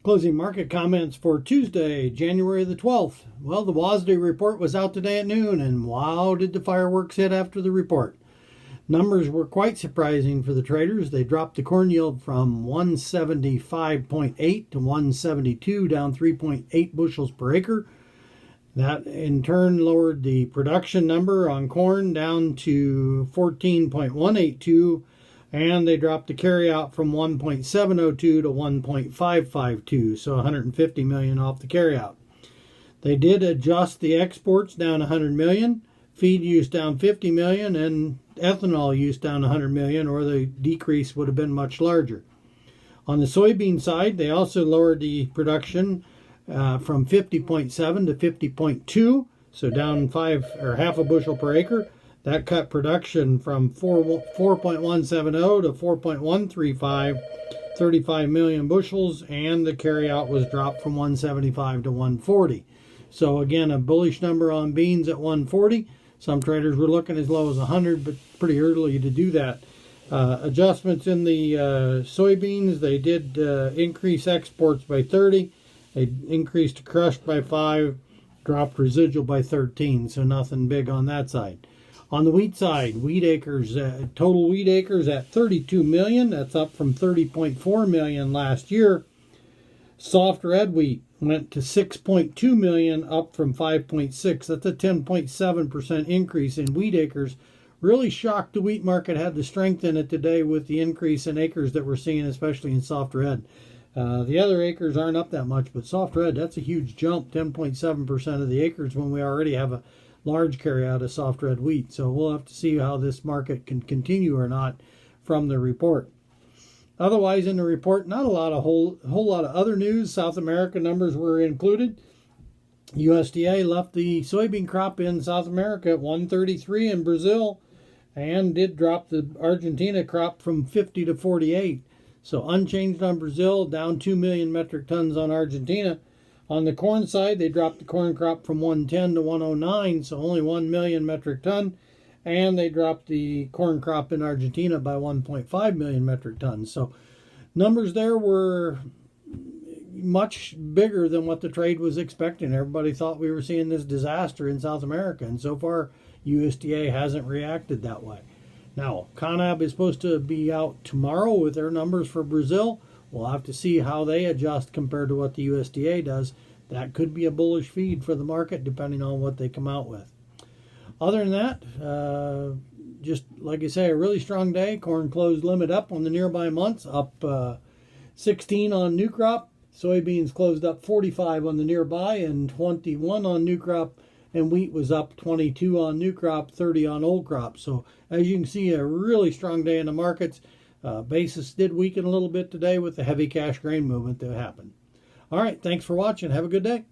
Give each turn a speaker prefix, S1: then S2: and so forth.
S1: Closing market comments for Tuesday, January the 12th. Well, the WASDE report was out today at noon, and wow, did the fireworks hit after the report. Numbers were quite surprising for the traders. They dropped the corn yield from 175.8 to 172, down 3.8 bushels per acre. That in turn lowered the production number on corn down to 14.182, and they dropped the carryout from 1.702 to 1.552, so 150 million off the carryout. They did adjust the exports down 100 million, feed use down 50 million, and ethanol use down 100 million, or the decrease would have been much larger. On the soybean side, they also lowered the production from 50.7 to 50.2, so down half a bushel per acre. That cut production from 4.170 to 4.135, 35 million bushels, and the carryout was dropped from 175 to 140. So again, a bullish number on beans at 140. Some traders were looking as low as 100, but pretty early to do that. Adjustments in the soybeans, they did increase exports by 30. They increased crush by 5, dropped residual by 13, so nothing big on that side. On the wheat side, wheat acres, total wheat acres at 32 million. That's up from 30.4 million last year. Soft red wheat went to 6.2 million, up from 5.6. That's a 10.7% increase in wheat acres. Really shocked the wheat market had the strength in it today with the increase in acres that we're seeing, especially in soft red. The other acres aren't up that much, but soft red, that's a huge jump, 10.7% of the acres when we already have a large carryout of soft red wheat. So we'll have to see how this market can continue or not from the report. Otherwise, in the report, not a whole lot of other news. South America numbers were included. USDA left the soybean crop in South America at 133 in Brazil, and did drop the Argentina crop from 50 to 48. So unchanged on Brazil, down 2 million metric tons on Argentina. On the corn side, they dropped the corn crop from 110 to 109, so only 1 million metric ton. And they dropped the corn crop in Argentina by 1.5 million metric tons. So numbers there were much bigger than what the trade was expecting. Everybody thought we were seeing this disaster in South America, and so far USDA hasn't reacted that way. Now, CONAB is supposed to be out tomorrow with their numbers for Brazil. We'll have to see how they adjust compared to what the USDA does. That could be a bullish feed for the market depending on what they come out with. Other than that, just like I say, a really strong day. Corn closed limit up on the nearby months, up 16 on new crop. Soybeans closed up 45 on the nearby and 21 on new crop. And wheat was up 22 on new crop, 30 on old crop. So as you can see, a really strong day in the markets. Basis did weaken a little bit today with the heavy cash grain movement that happened. All right, thanks for watching. Have a good day.